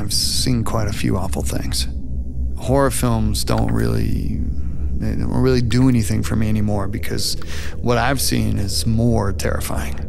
I've seen quite a few awful things. Horror films don't really do anything for me anymore because what I've seen is more terrifying.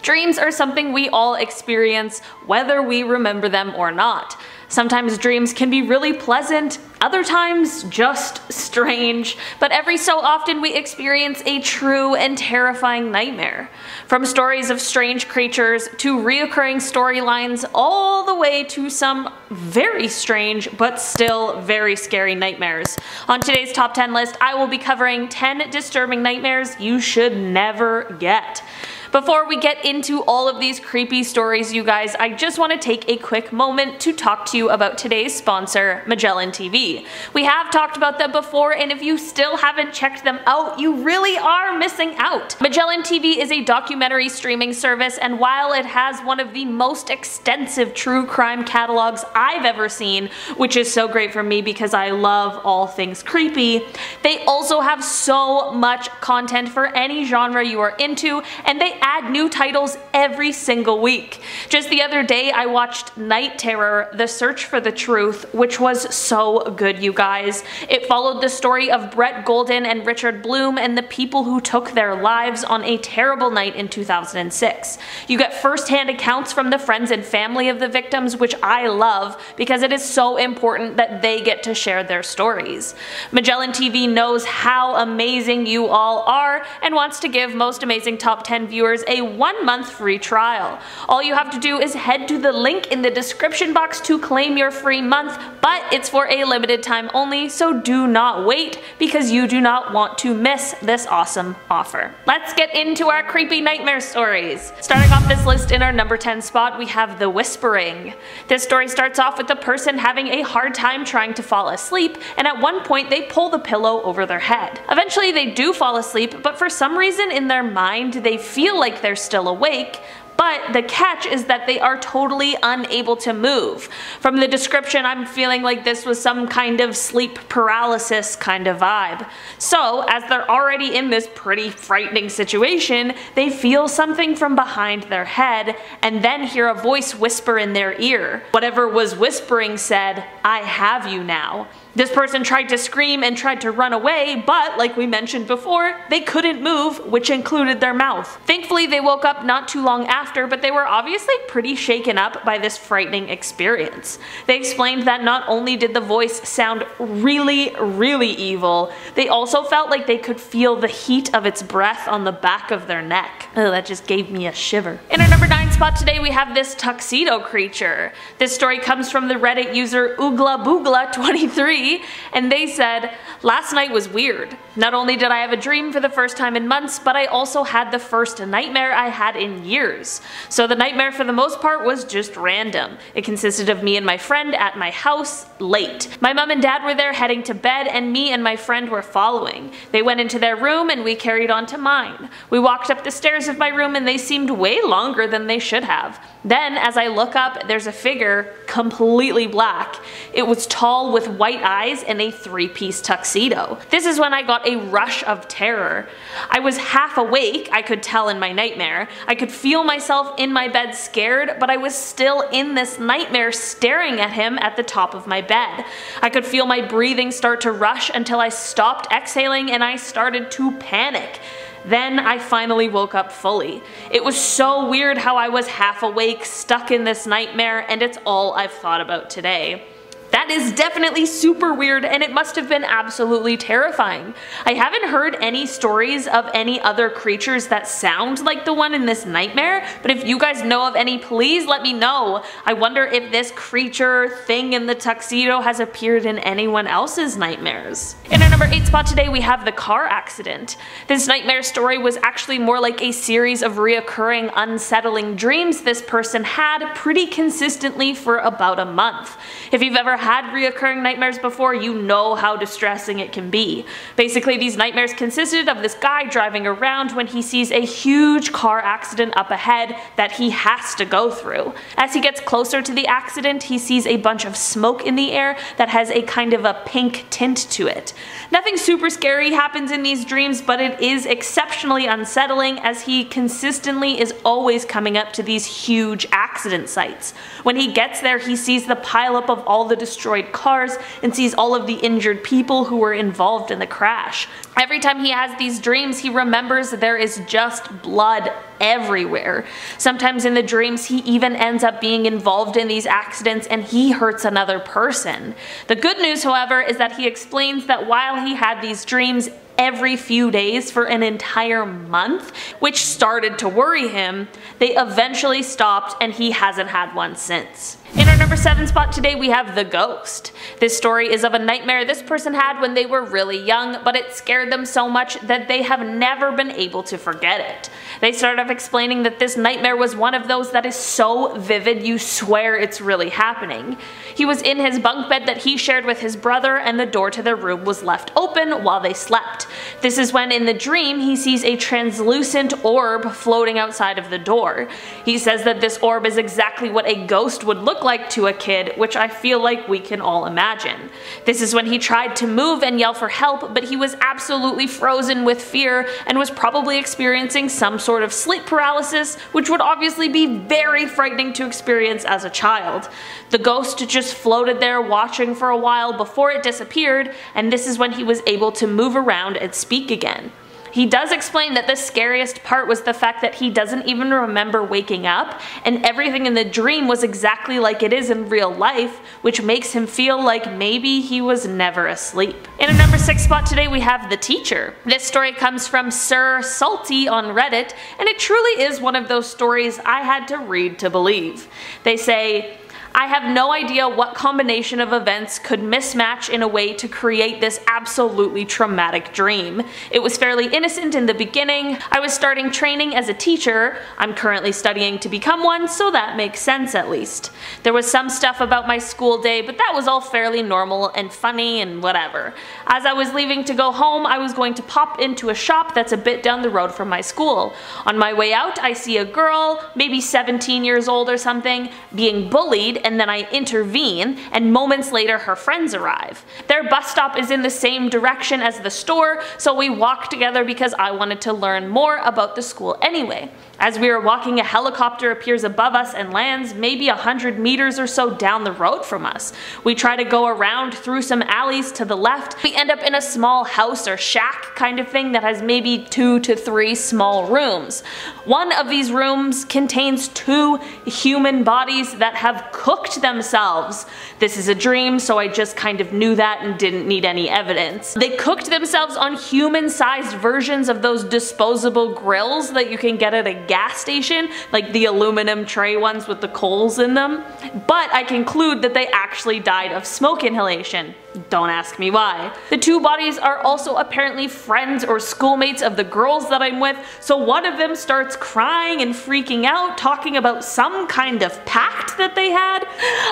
Dreams are something we all experience, whether we remember them or not. Sometimes dreams can be really pleasant, other times just strange, but every so often we experience a true and terrifying nightmare. From stories of strange creatures to reoccurring storylines, all the way to some very strange but still very scary nightmares. On today's top 10 list, I will be covering 10 disturbing nightmares you should never get. Before we get into all of these creepy stories, you guys, I just want to take a quick moment to talk to you about today's sponsor, Magellan TV. We have talked about them before, and if you still haven't checked them out, you really are missing out. Magellan TV is a documentary streaming service, and while it has one of the most extensive true crime catalogs I've ever seen, which is so great for me because I love all things creepy, they also have so much content for any genre you are into, and they add new titles every single week. Just the other day I watched Night Terror: The Search for the Truth, which was so good, you guys. It followed the story of Brett Golden and Richard Bloom and the people who took their lives on a terrible night in 2006. You get first-hand accounts from the friends and family of the victims, which I love because it is so important that they get to share their stories. Magellan TV knows how amazing you all are and wants to give Most Amazing Top 10 viewers a 1-month free trial. All you have to do is head to the link in the description box to claim your free month, but it's for a limited time only, so do not wait because you do not want to miss this awesome offer. Let's get into our creepy nightmare stories. Starting off this list in our number 10 spot, we have The Whispering. This story starts off with the person having a hard time trying to fall asleep, and at one point they pull the pillow over their head. Eventually they do fall asleep, but for some reason in their mind they feel like they're still awake, but the catch is that they are totally unable to move. From the description, I'm feeling like this was some kind of sleep paralysis kind of vibe. So, as they're already in this pretty frightening situation, they feel something from behind their head and then hear a voice whisper in their ear. Whatever was whispering said, "I have you now." This person tried to scream and tried to run away, but like we mentioned before, they couldn't move, which included their mouth. Thankfully, they woke up not too long after, but they were obviously pretty shaken up by this frightening experience. They explained that not only did the voice sound really evil, they also felt like they could feel the heat of its breath on the back of their neck. Oh, that just gave me a shiver. In our number 9 spot today, we have this Tuxedo Creature. This story comes from the Reddit user OoglaBoogla23, and they said, "Last night was weird. Not only did I have a dream for the first time in months, but I also had the first nightmare I had in years. So the nightmare for the most part was just random. It consisted of me and my friend at my house late. My mom and dad were there heading to bed, and me and my friend were following. They went into their room and we carried on to mine. We walked up the stairs of my room and they seemed way longer than they should have. Then as I look up, there's a figure, completely black. It was tall with white eyes and a 3-piece tuxedo. This is when I got a rush of terror. I was half awake, I could tell in my nightmare. I could feel myself in my bed scared, but I was still in this nightmare staring at him at the top of my bed. I could feel my breathing start to rush until I stopped exhaling and I started to panic. Then I finally woke up fully. It was so weird how I was half awake, stuck in this nightmare, and it's all I've thought about today." That is definitely super weird, and it must have been absolutely terrifying. I haven't heard any stories of any other creatures that sound like the one in this nightmare, but if you guys know of any, please let me know. I wonder if this creature thing in the tuxedo has appeared in anyone else's nightmares. In our number 8 spot today, we have the car accident. This nightmare story was actually more like a series of reoccurring unsettling dreams this person had pretty consistently for about a month. If you've ever had reoccurring nightmares before, you know how distressing it can be. Basically, these nightmares consisted of this guy driving around when he sees a huge car accident up ahead that he has to go through. As he gets closer to the accident, he sees a bunch of smoke in the air that has a kind of a pink tint to it. Nothing super scary happens in these dreams, but it is exceptionally unsettling as he consistently is always coming up to these huge accident sites. When he gets there, he sees the pileup of all the destroyed cars and sees all of the injured people who were involved in the crash. Every time he has these dreams, he remembers there is just blood everywhere. Sometimes in the dreams, he even ends up being involved in these accidents and he hurts another person. The good news, however, is that he explains that while he had these dreams every few days for an entire month, which started to worry him, they eventually stopped and he hasn't had one since. In our number 7 spot today, we have The Ghost. This story is of a nightmare this person had when they were really young, but it scared them so much that they have never been able to forget it. They started off explaining that this nightmare was one of those that is so vivid you swear it's really happening. He was in his bunk bed that he shared with his brother and the door to their room was left open while they slept. This is when in the dream he sees a translucent orb floating outside of the door. He says that this orb is exactly what a ghost would look like to a kid, which I feel like we can all imagine. This is when he tried to move and yell for help, but he was absolutely frozen with fear and was probably experiencing some sort of sleep paralysis, which would obviously be very frightening to experience as a child. The ghost just floated there watching for a while before it disappeared, and this is when he was able to move around and speak again. He does explain that the scariest part was the fact that he doesn't even remember waking up, and everything in the dream was exactly like it is in real life, which makes him feel like maybe he was never asleep. In our number 6 spot today, we have The Teacher. This story comes from Sir Salty on Reddit, and it truly is one of those stories I had to read to believe. They say, I have no idea what combination of events could mismatch in a way to create this absolutely traumatic dream. It was fairly innocent in the beginning. I was starting training as a teacher. I'm currently studying to become one, so that makes sense at least. There was some stuff about my school day, but that was all fairly normal and funny and whatever. As I was leaving to go home, I was going to pop into a shop that's a bit down the road from my school. On my way out, I see a girl, maybe 17 years old or something, being bullied, and then I intervene, and moments later her friends arrive. Their bus stop is in the same direction as the store, so we walk together because I wanted to learn more about the school anyway. As we are walking, a helicopter appears above us and lands maybe 100 meters or so down the road from us. We try to go around through some alleys to the left. We end up in a small house or shack kind of thing that has maybe 2 to 3 small rooms. One of these rooms contains 2 human bodies that have cooked themselves. This is a dream, so I just kind of knew that and didn't need any evidence. They cooked themselves on human-sized versions of those disposable grills that you can get at a gas station, like the aluminum tray ones with the coals in them. But I conclude that they actually died of smoke inhalation. Don't ask me why. The 2 bodies are also apparently friends or schoolmates of the girls that I'm with, so one of them starts crying and freaking out, talking about some kind of pact that they had.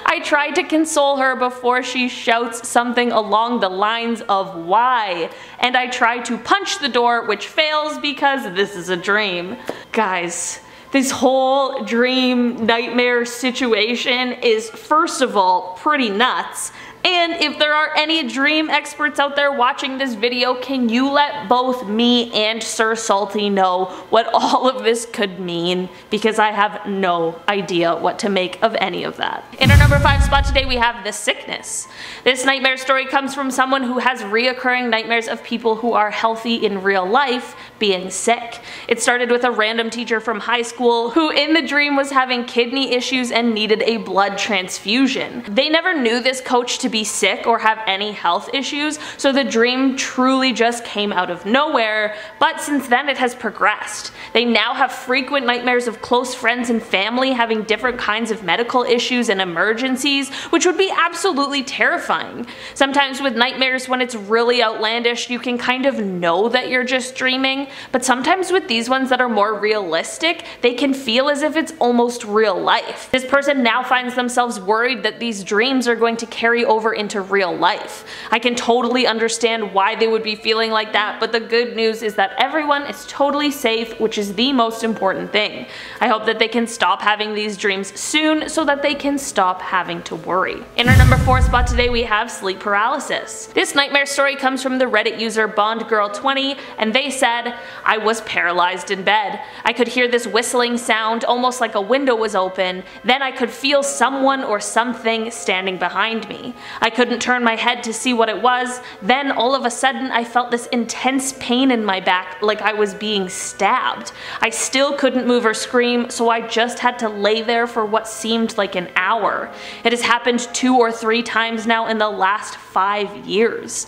I tried to console her before she shouts something along the lines of why, and I try to punch the door, which fails because this is a dream. Guys, this whole dream nightmare situation is, first of all, pretty nuts. And if there are any dream experts out there watching this video, can you let both me and Sir Salty know what all of this could mean? Because I have no idea what to make of any of that. In our number 5 spot today, we have The Sickness. This nightmare story comes from someone who has reoccurring nightmares of people who are healthy in real life being sick. It started with a random teacher from high school who in the dream was having kidney issues and needed a blood transfusion. They never knew this coach to be be sick or have any health issues, so the dream truly just came out of nowhere, but since then it has progressed. They now have frequent nightmares of close friends and family having different kinds of medical issues and emergencies, which would be absolutely terrifying. Sometimes with nightmares, when it's really outlandish, you can kind of know that you're just dreaming, but sometimes with these ones that are more realistic, they can feel as if it's almost real life. This person now finds themselves worried that these dreams are going to carry over into real life. I can totally understand why they would be feeling like that, but the good news is that everyone is totally safe, which is the most important thing. I hope that they can stop having these dreams soon so that they can stop having to worry. In our number 4 spot today, we have sleep paralysis. This nightmare story comes from the Reddit user BondGirl20, and they said, "I was paralyzed in bed. I could hear this whistling sound almost like a window was open, then I could feel someone or something standing behind me. I couldn't turn my head to see what it was, then all of a sudden I felt this intense pain in my back like I was being stabbed. I still couldn't move or scream, so I just had to lay there for what seemed like an hour. It has happened 2 or 3 times now in the last 5 years."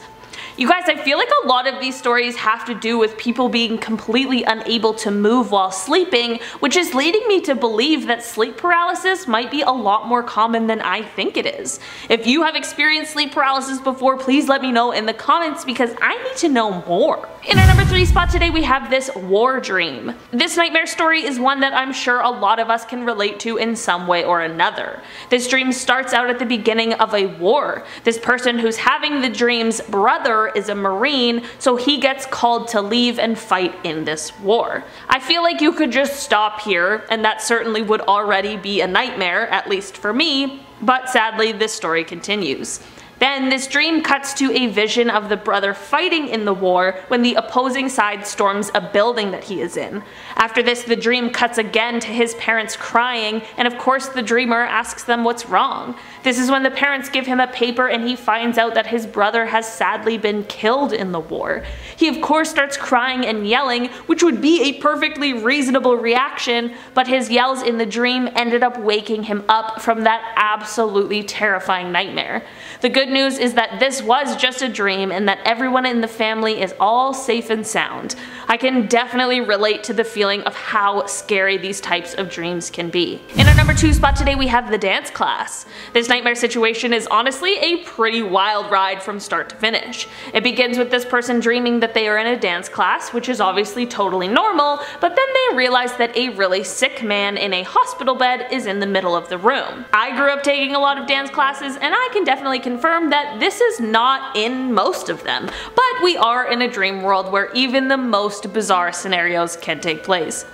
You guys, I feel like a lot of these stories have to do with people being completely unable to move while sleeping, which is leading me to believe that sleep paralysis might be a lot more common than I think it is. If you have experienced sleep paralysis before, please let me know in the comments because I need to know more. In our number 3 spot today, we have this war dream. This nightmare story is one that I'm sure a lot of us can relate to in some way or another. This dream starts out at the beginning of a war. This person who's having the dream's brother is a Marine, so he gets called to leave and fight in this war. I feel like you could just stop here, and that certainly would already be a nightmare, at least for me, but sadly this story continues. Then this dream cuts to a vision of the brother fighting in the war when the opposing side storms a building that he is in. After this, the dream cuts again to his parents crying, and of course the dreamer asks them what's wrong. This is when the parents give him a paper and he finds out that his brother has sadly been killed in the war. He of course starts crying and yelling, which would be a perfectly reasonable reaction, but his yells in the dream ended up waking him up from that absolutely terrifying nightmare. The good news is that this was just a dream and that everyone in the family is all safe and sound. I can definitely relate to the feeling of how scary these types of dreams can be. In our number 2 spot today, we have the dance class. This nightmare situation is honestly a pretty wild ride from start to finish. It begins with this person dreaming that they are in a dance class, which is obviously totally normal, but then they realize that a really sick man in a hospital bed is in the middle of the room. I grew up taking a lot of dance classes, and I can definitely confirm that this is not in most of them, but we are in a dream world where even the most bizarre scenarios can take place.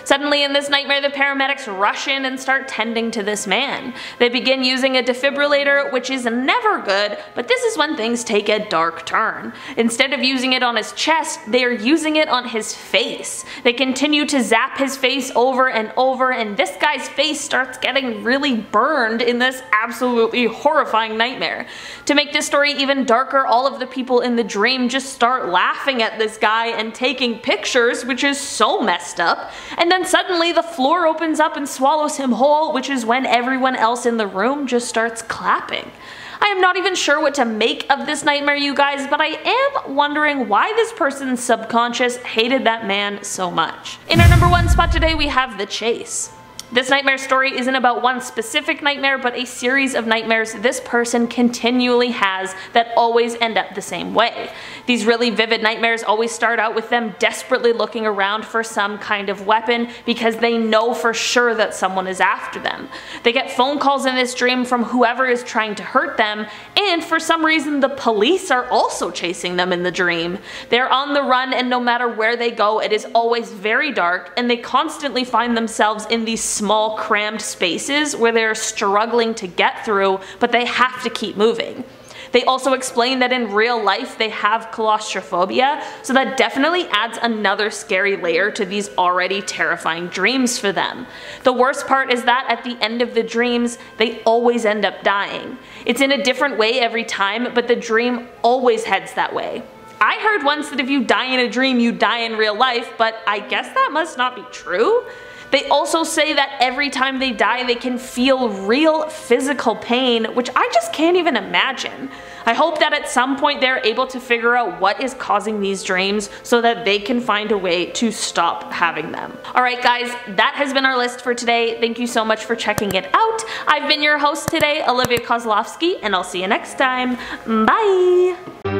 Suddenly in this nightmare, the paramedics rush in and start tending to this man. They begin using a defibrillator, which is never good, but this is when things take a dark turn. Instead of using it on his chest, they are using it on his face. They continue to zap his face over and over, and this guy's face starts getting really burned in this absolutely horrifying nightmare. To make this story even darker, all of the people in the dream just start laughing at this guy and taking pictures, which is so messed up. And then suddenly the floor opens up and swallows him whole, which is when everyone else in the room just starts clapping. I am not even sure what to make of this nightmare, you guys, but I am wondering why this person's subconscious hated that man so much. In our number 1 spot today, we have the chase. This nightmare story isn't about one specific nightmare, but a series of nightmares this person continually has that always end up the same way. These really vivid nightmares always start out with them desperately looking around for some kind of weapon because they know for sure that someone is after them. They get phone calls in this dream from whoever is trying to hurt them, and for some reason the police are also chasing them in the dream. They're on the run, and no matter where they go, it is always very dark, and they constantly find themselves in these small crammed spaces where they're struggling to get through, but they have to keep moving. They also explain that in real life they have claustrophobia, so that definitely adds another scary layer to these already terrifying dreams for them. The worst part is that at the end of the dreams, they always end up dying. It's in a different way every time, but the dream always heads that way. I heard once that if you die in a dream, you die in real life, but I guess that must not be true. They also say that every time they die they can feel real physical pain, which I just can't even imagine. I hope that at some point they're able to figure out what is causing these dreams so that they can find a way to stop having them. Alright guys, that has been our list for today. Thank you so much for checking it out. I've been your host today, Olivia Kozlowski, and I'll see you next time. Bye!